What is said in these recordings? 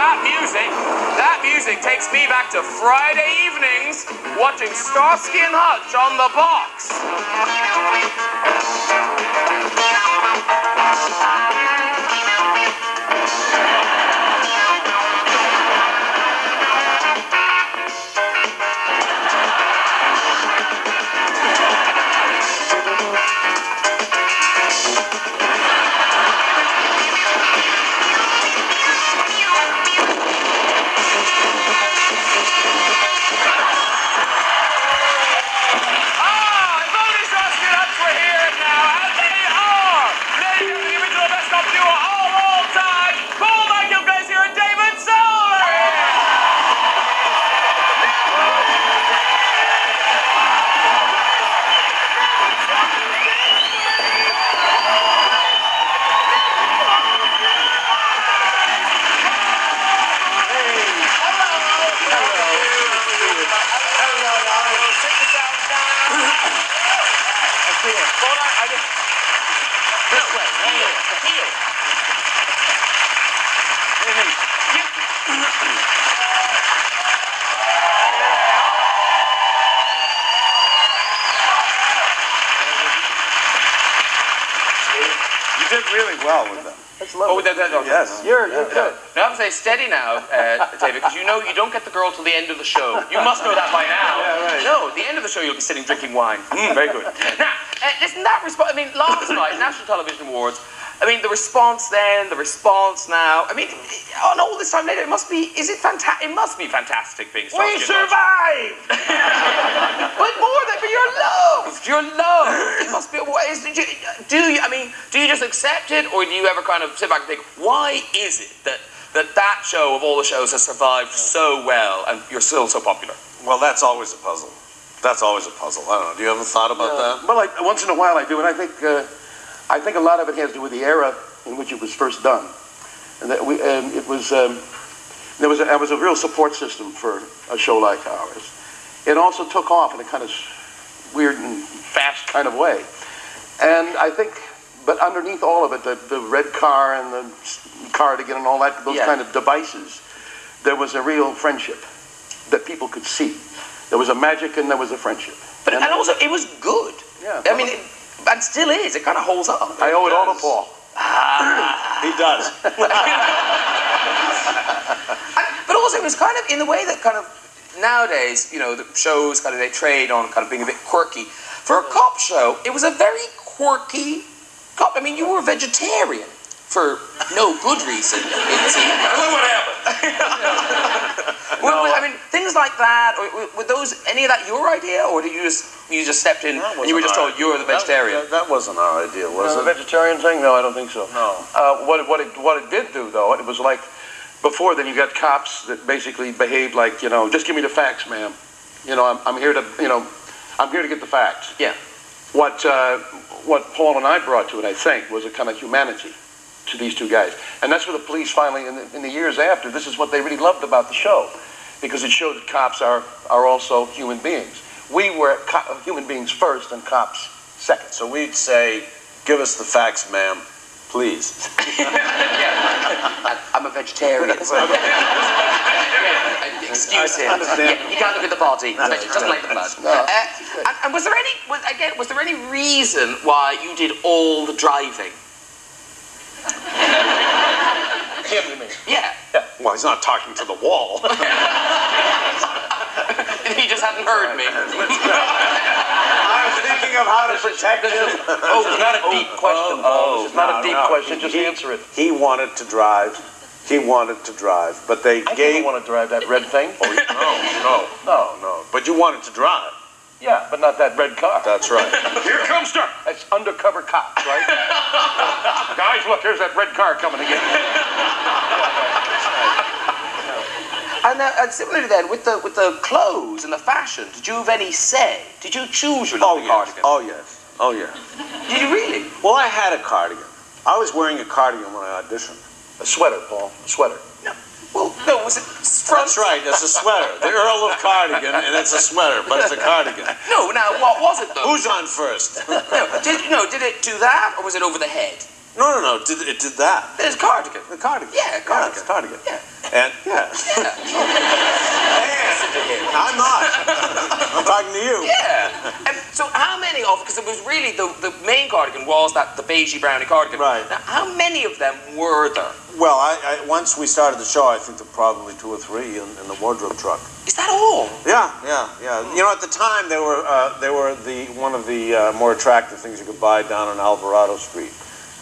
That music takes me back to Friday evenings watching Starsky and Hutch on the box. You did really well with them. That's lovely. Oh, yes. You're good. Now, I have to say, steady now, David, because you know you don't get the girl till the end of the show. You must know that by now. Yeah, right. No, at the end of the show, you'll be sitting drinking wine. Very good. Now, listen, that response, I mean, last night, National Television Awards, I mean, the response then, the response now, I mean, on all this time later, it must be, is it fantastic? It must be fantastic being Starsky We survived! But more than, but you're loved. You're loved. It must be, do you just accept it, or do you ever kind of sit back and think, why is it that show of all the shows has survived so well and you're still so popular? Well, that's always a puzzle. That's always a puzzle. I don't know. Do you ever thought about that? Well, once in a while I do, and I think a lot of it has to do with the era in which it was first done, and that there was a real support system for a show like ours. It also took off in a kind of weird and fast kind of way, and I think, but underneath all of it, the red car and the cardigan and all that, those kind of devices, there was a real friendship that people could see. There was a magic and there was a friendship. But and also, it was good. Yeah. I mean, and still is. It kind of holds up. I owe it all to Paul. He does. But also, it was kind of in the way that kind of nowadays, you know, the shows kind of they trade on kind of being a bit quirky. For a cop show, it was a very quirky cop. I mean, you were a vegetarian for no good reason. It seemed. What happened? I mean, things like that. Or, were those any of that your idea, or did you just stepped in and you were just told you were the vegetarian? That wasn't our idea, was it? The vegetarian thing? No, I don't think so. No. What it did do, though, it was like, before then you got cops that basically behaved like, you know, just give me the facts, ma'am. You know, I'm here to, you know, I'm here to get the facts. Yeah. What Paul and I brought to it, I think, was a kind of humanity to these two guys. And that's where the police finally, in the years after, this is what they really loved about the show, because it showed that cops are also human beings. We were human beings first and cops second. So we'd say, give us the facts, ma'am, please. I'm a vegetarian. Excuse him. He can't look at the body. He doesn't like the blood. And was there any reason why you did all the driving? Him, you mean? Yeah. Well, he's not talking to the wall. He just hadn't heard me. I was thinking of how to protect him. Oh, it's not a deep question, Paul. It's not a deep question. Just answer it. He wanted to drive. He wanted to drive, but they I didn't want to drive that red thing. No. But you wanted to drive. Yeah, but not that red car. That's right. Here comes the. That's undercover cops, right? Guys, look, here's that red car coming again. And similarly then, with the clothes and the fashion, did you have any say? Did you choose your lovely cardigan? Oh yes. Oh yeah. Did you really? Well, I had a cardigan. I was wearing a cardigan when I auditioned. A sweater, Paul. A sweater. No. Well, no, was it front? That's right, it's a sweater. The Earl of Cardigan, and it's a sweater, but it's a cardigan. No, now, what was it, though? Who's on first? Did it do that, or was it over the head? No, it did that. It's cardigan. The cardigan. Yeah, cardigan. Yeah, it's cardigan. Yeah. And yeah. I'm not. I'm talking to you. Yeah. So how many of, because it was really, the main cardigan was the beigey brownie cardigan. Right. Now, how many of them were there? Well, once we started the show, I think there were probably 2 or 3 in the wardrobe truck. Is that all? Yeah. You know, at the time, they were one of the more attractive things you could buy down on Alvarado Street,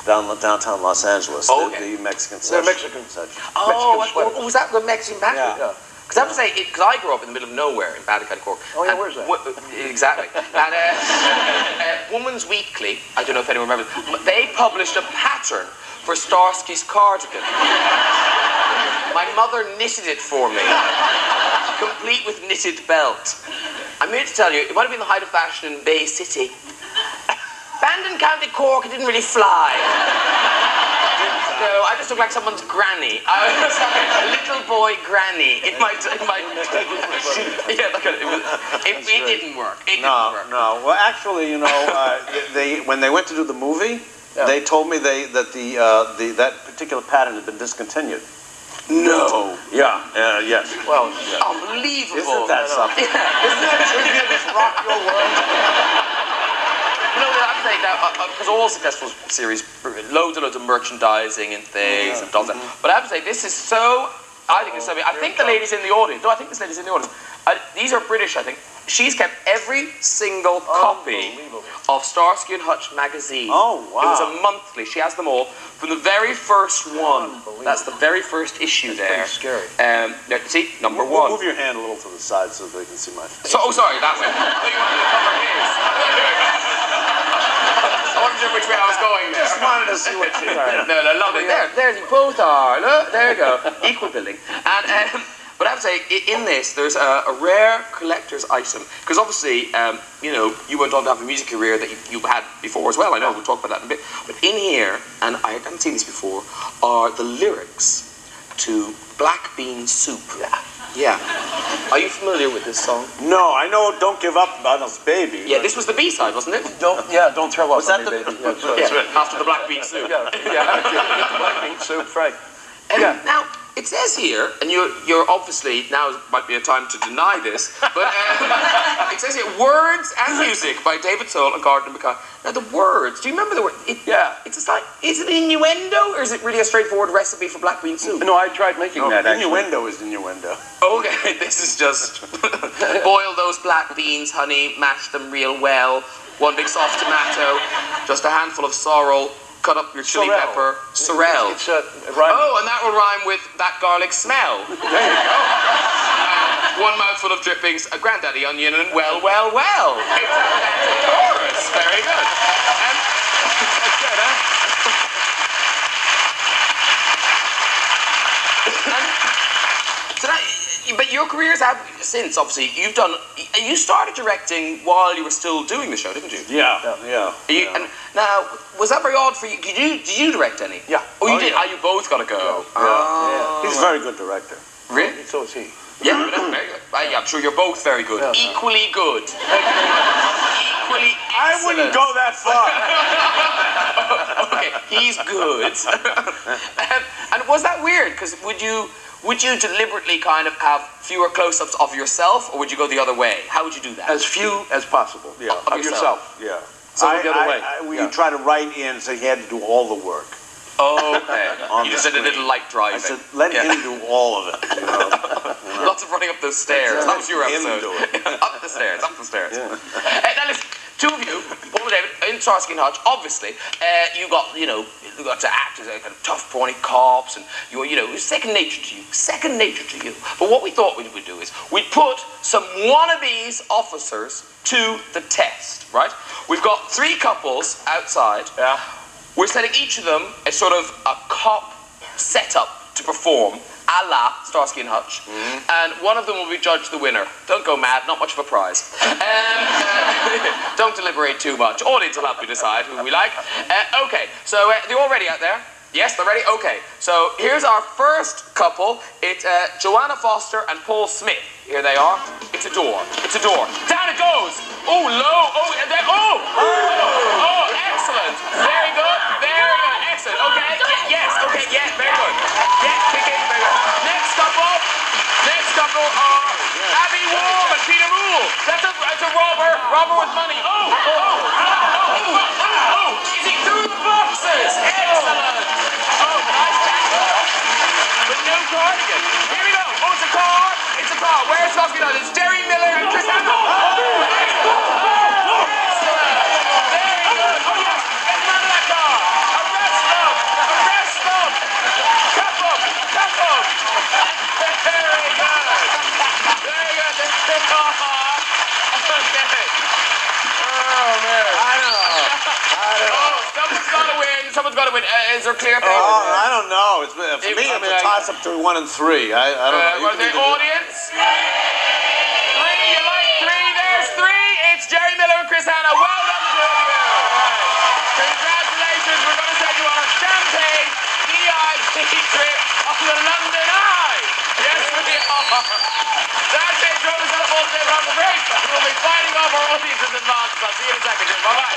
downtown Los Angeles. Oh, okay. The Mexican section. The Mexican section. Oh, was that the Mexican background? Yeah. Because I have to say, because I grew up in the middle of nowhere in Ballycuddy, Cork. Oh, yeah, where's that? Exactly. And Woman's Weekly, I don't know if anyone remembers, they published a pattern for Starsky's cardigan. My mother knitted it for me, complete with knitted belt. I'm here to tell you, it might have been the height of fashion in Bay City. Bandon County, Cork, it didn't really fly. No, I just look like someone's granny. I was like a little boy granny in my yeah, it didn't work. It didn't work. No. Well, actually, you know, when they went to do the movie, they told me that particular pattern had been discontinued. No. Yeah. Yes. Well, unbelievable. Isn't that something? Yeah. isn't that trivia just rock your world? No, I'm saying now, because all successful series, loads and loads of merchandising and things and dolls. But I have to say, this is so. I think it's so. I think the ladies in the audience. No, I think this lady's in the audience. These are British, I think. She's kept every single copy of Starsky and Hutch magazine. Oh, wow. It was a monthly. She has them all from the very first one. That's the very first issue there. Pretty scary. See, number one. Move your hand a little to the side so they can see my face. So, sorry, that way. I thought you wanted to cover his. I wasn't sure which way I was going there. Just wanted to see what you are. No, lovely. There you both are. Look, there you go. Equal building. And but I have to say, in this, there's a rare collector's item. Because obviously, you know, you went on to have a music career that you've had before as well. I know, we'll talk about that in a bit. But in here, and I haven't seen this before, are the lyrics to Black Bean Soup. Yeah. Are you familiar with this song? No, I know Don't Give Up About Us Baby. Yeah, this was the B-side, wasn't it? Don't throw up. Was that on me, the... baby. Yeah, After the Black Bean Soup. Black bean soup, right. Now, it says here, and you're obviously, now might be a time to deny this, but it says here, words and music by David Soul and Gordon McCall. Now the words, do you remember the word? It's just like, is it innuendo, or is it really a straightforward recipe for black bean soup? No, I tried making that, actually. Innuendo is innuendo. Okay, this is just, boil those black beans, honey, mash them real well, 1 big soft tomato, just a handful of sorrel, cut up your chili pepper, sorrel. It's rhyme. Oh, and that will rhyme with that garlic smell. There you go. 1 mouthful of drippings, a granddaddy onion, and well. It's a chorus. Very good. That's good, huh? So that, but your careers have since, obviously, you started directing while you were still doing the show, didn't you? Yeah. And now, was that very odd for you? Did you direct any? Yeah. Oh, you did? Yeah. You both got to go. Yeah. He's a very good director. Really? So is he. Yeah, very good. I'm sure you're both very good. Yeah. Equally good. Equally excellent. I wouldn't go that far. Okay, he's good. And was that weird? Because would you deliberately kind of have fewer close-ups of yourself, or would you go the other way? How would you do that? As few as possible. Yeah. Of yourself. Yeah. So the other way. We try to write in so he had to do all the work. Oh, okay. You just did a little light driving. I said, let him do all of it. You know? Lots of running up those stairs. That was your episode. Him do it. Up the stairs. Yeah. Now listen, two of you, Paul and David, in Starsky and Hutch, obviously, you got to act as a kind of tough, brawny cops, and it was second nature to you. But what we thought we would do is we'd put some wannabes officers to the test, right? We've got 3 couples outside. Yeah. We're setting each of them a sort of a cop setup to perform, a la Starsky and Hutch. And one of them will be judged the winner. Don't go mad, not much of a prize. Don't deliberate too much. Audience will help you decide who we like. Okay, so they're all ready out there? Yes, they're ready? Okay, so here's our first couple. It's Joanna Foster and Paul Smith. Here they are. It's a door. Down it goes. Oh, low. Oh, and then, oh, excellent. Very good. Excellent. Okay, yes, okay, yeah, very good. Yeah, kick in, very good. Next Robber with money. Is he through the boxes? Excellent. Nice tackle. But no cardigan. Here we go. It's a car. It's a car. Where's Lofty Nod? It's Jerry Miller and Chris Hannah. Excellent. Very good. Yes. Get them out of that car. Arrest them. Arrest them. Cuff them. Cuff them. Very good. Very good. Okay. Oh, man. I don't know. Someone's got to win. Someone's got to win. Is there clear favorites? I don't know. For me, it's a toss-up to 1 and 3. I don't know. What the audience? 3. You like 3? There's 3. It's Jerry Miller and Chris Hannah. Well done, the two of you. Congratulations. We're going to send you on a champagne VIP trip on the London Eye. Yes, we are. That's it. Join us on the full day round the break. We'll be fighting off our audience's advances. I'll see you in a second. Bye-bye.